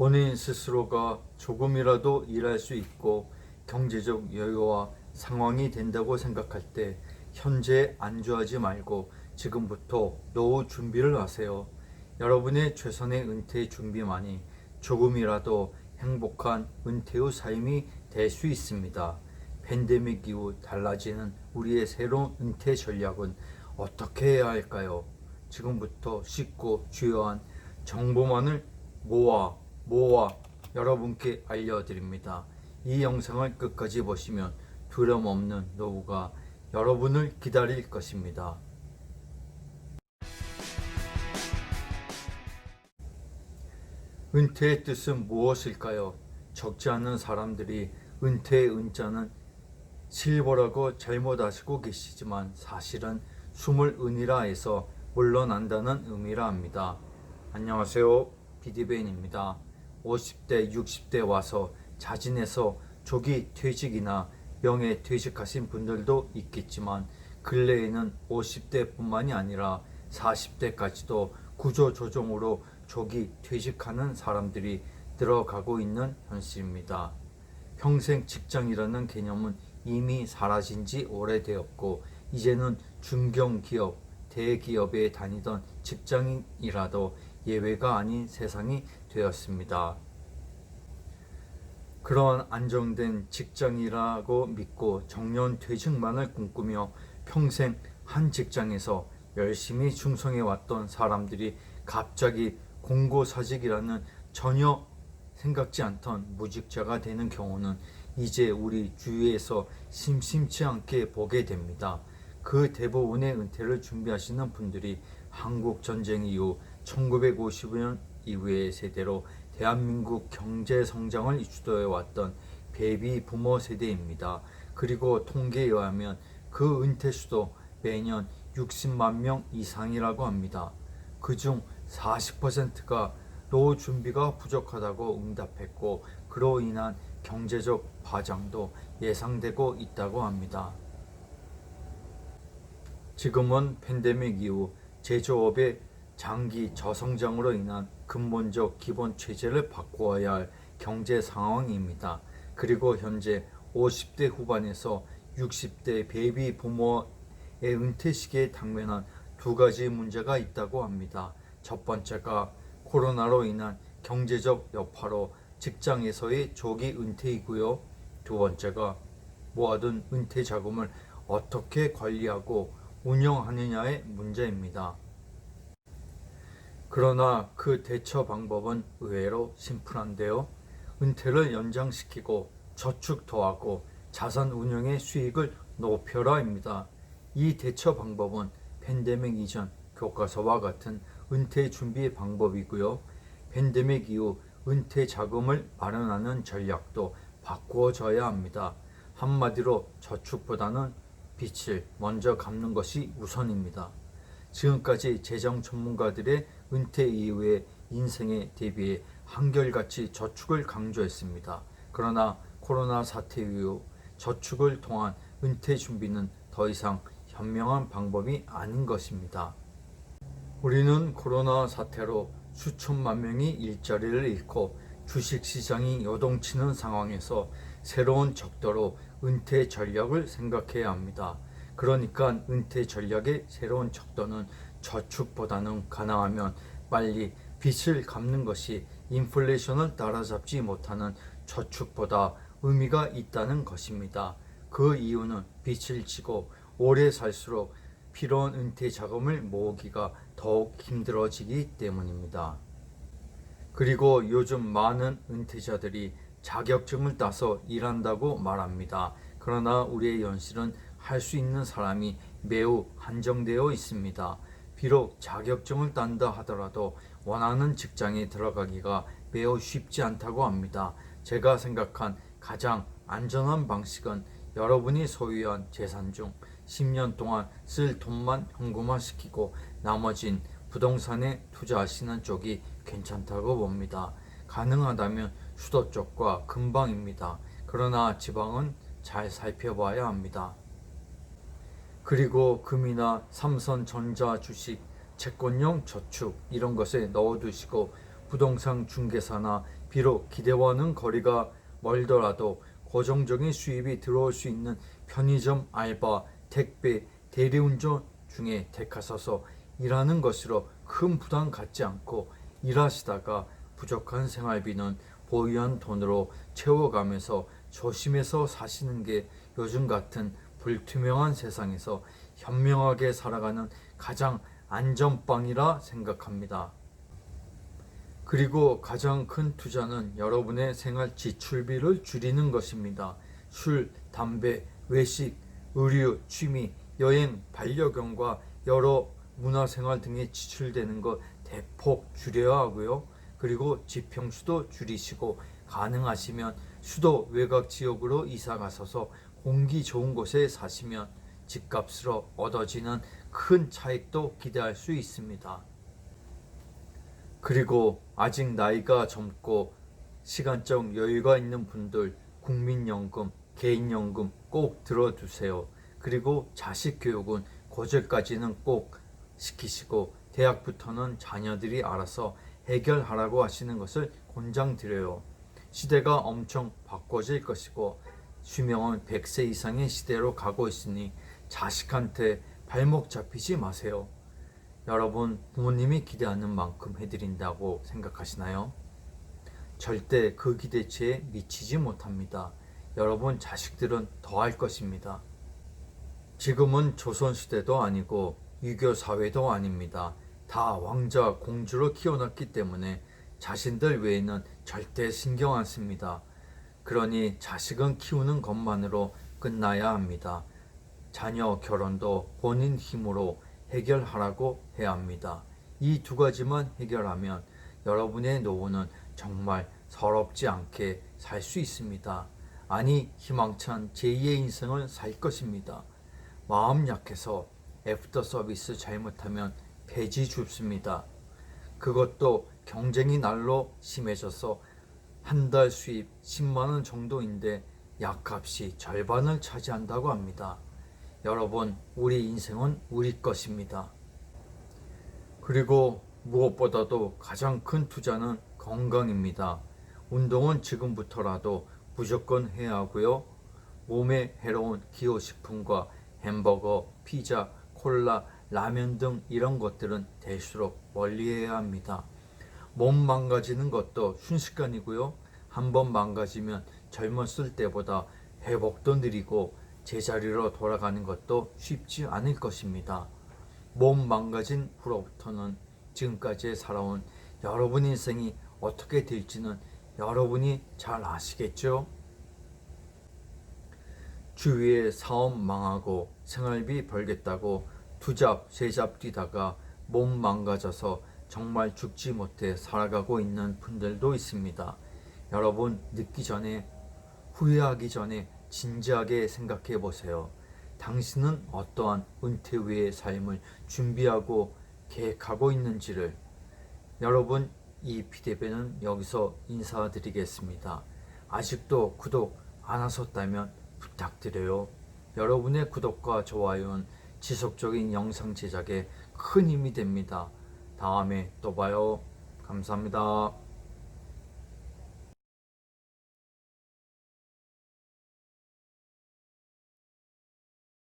본인 스스로가 조금이라도 일할 수 있고 경제적 여유와 상황이 된다고 생각할 때 현재 안주하지 말고 지금부터 노후 준비를 하세요. 여러분의 최선의 은퇴 준비만이 조금이라도 행복한 은퇴 후 삶이 될 수 있습니다. 팬데믹 이후 달라지는 우리의 새로운 은퇴 전략은 어떻게 해야 할까요? 지금부터 쉽고 주요한 정보만을 모아 여러분께 알려드립니다. 이 영상을 끝까지 보시면 두려움 없는 노후가 여러분을 기다릴 것입니다. 은퇴의 뜻은 무엇일까요? 적지 않은 사람들이 은퇴의 은자는 실버라고 잘못 아시고 계시지만 사실은 숨을 은이라 해서 물러난다는 의미라 합니다. 안녕하세요. 비디벤입니다. 50대, 60대 와서 자진해서 조기 퇴직이나 명예 퇴직하신 분들도 있겠지만 근래에는 50대 뿐만이 아니라 40대까지도 구조조정으로 조기 퇴직하는 사람들이 들어가고 있는 현실입니다. 평생 직장이라는 개념은 이미 사라진 지 오래되었고 이제는 중견기업, 대기업에 다니던 직장인이라도 예외가 아닌 세상이 되었습니다. 그러한 안정된 직장이라고 믿고 정년퇴직만을 꿈꾸며 평생 한 직장에서 열심히 충성해왔던 사람들이 갑자기 공고사직이라는 전혀 생각지 않던 무직자가 되는 경우는 이제 우리 주위에서 심심치 않게 보게 됩니다. 그 대부분의 은퇴를 준비하시는 분들이 한국전쟁 이후 1950년 이후의 세대로 대한민국 경제 성장을 주도해왔던 베이비 부모 세대입니다. 그리고 통계에 의하면 그 은퇴 수도 매년 60만 명 이상이라고 합니다. 그중 40%가 노후 준비가 부족하다고 응답했고 그로 인한 경제적 파장도 예상되고 있다고 합니다. 지금은 팬데믹 이후 제조업의 장기 저성장으로 인한 근본적 기본 체제를 바꾸어야 할 경제 상황입니다. 그리고 현재 50대 후반에서 60대 베이비 부모의 은퇴 시기에 당면한 두 가지 문제가 있다고 합니다. 첫 번째가 코로나로 인한 경제적 여파로 직장에서의 조기 은퇴이고요. 두 번째가 모아둔 은퇴 자금을 어떻게 관리하고 운영하느냐의 문제입니다. 그러나 그 대처 방법은 의외로 심플한데요. 은퇴를 연장시키고 저축 더하고 자산 운용의 수익을 높여라입니다. 이 대처 방법은 팬데믹 이전 교과서와 같은 은퇴 준비 방법이고요. 팬데믹 이후 은퇴 자금을 마련하는 전략도 바꾸어져야 합니다. 한마디로 저축보다는 빚을 먼저 갚는 것이 우선입니다. 지금까지 재정 전문가들의 은퇴 이후의 인생에 대비해 한결같이 저축을 강조했습니다. 그러나 코로나 사태 이후 저축을 통한 은퇴 준비는 더 이상 현명한 방법이 아닌 것입니다. 우리는 코로나 사태로 수천만 명이 일자리를 잃고 주식시장이 요동치는 상황에서 새로운 척도로 은퇴 전략을 생각해야 합니다. 그러니까 은퇴 전략의 새로운 척도는 저축보다는 가능하면 빨리 빚을 갚는 것이 인플레이션을 따라잡지 못하는 저축보다 의미가 있다는 것입니다. 그 이유는 빚을 지고 오래 살수록 필요한 은퇴 자금을 모으기가 더욱 힘들어지기 때문입니다. 그리고 요즘 많은 은퇴자들이 자격증을 따서 일한다고 말합니다. 그러나 우리의 현실은 할 수 있는 사람이 매우 한정되어 있습니다. 비록 자격증을 딴다 하더라도 원하는 직장에 들어가기가 매우 쉽지 않다고 합니다. 제가 생각한 가장 안전한 방식은 여러분이 소유한 재산 중 10년 동안 쓸 돈만 현금화시키고 나머진 부동산에 투자하시는 쪽이 괜찮다고 봅니다. 가능하다면 수도 쪽과 근방입니다. 그러나 지방은 잘 살펴봐야 합니다. 그리고 금이나 삼성전자 주식, 채권형 저축 이런 것에 넣어두시고 부동산 중개사나 비록 기대와는 거리가 멀더라도 고정적인 수입이 들어올 수 있는 편의점 알바, 택배, 대리운전 중에 택하셔서 일하는 것으로 큰 부담 갖지 않고 일하시다가 부족한 생활비는 보유한 돈으로 채워가면서 조심해서 사시는 게 요즘 같은 불투명한 세상에서 현명하게 살아가는 가장 안전빵이라 생각합니다. 그리고 가장 큰 투자는 여러분의 생활 지출비를 줄이는 것입니다. 술, 담배, 외식, 의류, 취미, 여행, 반려견과 여러 문화생활 등에 지출되는 것 대폭 줄여야 하고요. 그리고 지평수도 줄이시고 가능하시면 수도 외곽 지역으로 이사 가셔서 공기 좋은 곳에 사시면 집값으로 얻어지는 큰 차익도 기대할 수 있습니다. 그리고 아직 나이가 젊고 시간적 여유가 있는 분들 국민연금, 개인연금 꼭 들어두세요. 그리고 자식 교육은 고졸까지는 꼭 시키시고 대학부터는 자녀들이 알아서 해결하라고 하시는 것을 권장드려요. 시대가 엄청 바꿔질 것이고 수명은 100세 이상의 시대로 가고 있으니 자식한테 발목 잡히지 마세요. 여러분 부모님이 기대하는 만큼 해드린다고 생각하시나요? 절대 그 기대치에 미치지 못합니다. 여러분 자식들은 더 할 것입니다. 지금은 조선시대도 아니고 유교 사회도 아닙니다. 다 왕자 공주로 키워놨기 때문에 자신들 외에는 절대 신경 안 씁니다. 그러니 자식은 키우는 것만으로 끝나야 합니다. 자녀 결혼도 본인 힘으로 해결하라고 해야 합니다. 이 두 가지만 해결하면 여러분의 노후는 정말 서럽지 않게 살 수 있습니다. 아니 희망찬 제2의 인생을 살 것입니다. 마음 약해서 애프터 서비스 잘못하면 폐지 줍습니다. 그것도 경쟁이 날로 심해져서 한 달 수입 10만원 정도인데 약값이 절반을 차지한다고 합니다. 여러분, 우리 인생은 우리 것입니다. 그리고 무엇보다도 가장 큰 투자는 건강입니다. 운동은 지금부터라도 무조건 해야 하고요. 몸에 해로운 기호식품과 햄버거, 피자, 콜라, 라면 등 이런 것들은 될수록 멀리해야 합니다. 몸 망가지는 것도 순식간이고요. 한번 망가지면 젊었을 때보다 회복도 느리고 제자리로 돌아가는 것도 쉽지 않을 것입니다. 몸 망가진 후로부터는 지금까지 살아온 여러분 인생이 어떻게 될지는 여러분이 잘 아시겠죠? 주위에 사업 망하고 생활비 벌겠다고 두잡 세잡 뛰다가 몸 망가져서 정말 죽지 못해 살아가고 있는 분들도 있습니다. 여러분 늦기 전에 후회하기 전에 진지하게 생각해 보세요. 당신은 어떠한 은퇴 후의 삶을 준비하고 계획하고 있는지를. 여러분 이 피디배는 여기서 인사드리겠습니다. 아직도 구독 안 하셨다면 부탁드려요. 여러분의 구독과 좋아요는 지속적인 영상 제작에 큰 힘이 됩니다. 다음에 또 봐요. 감사합니다.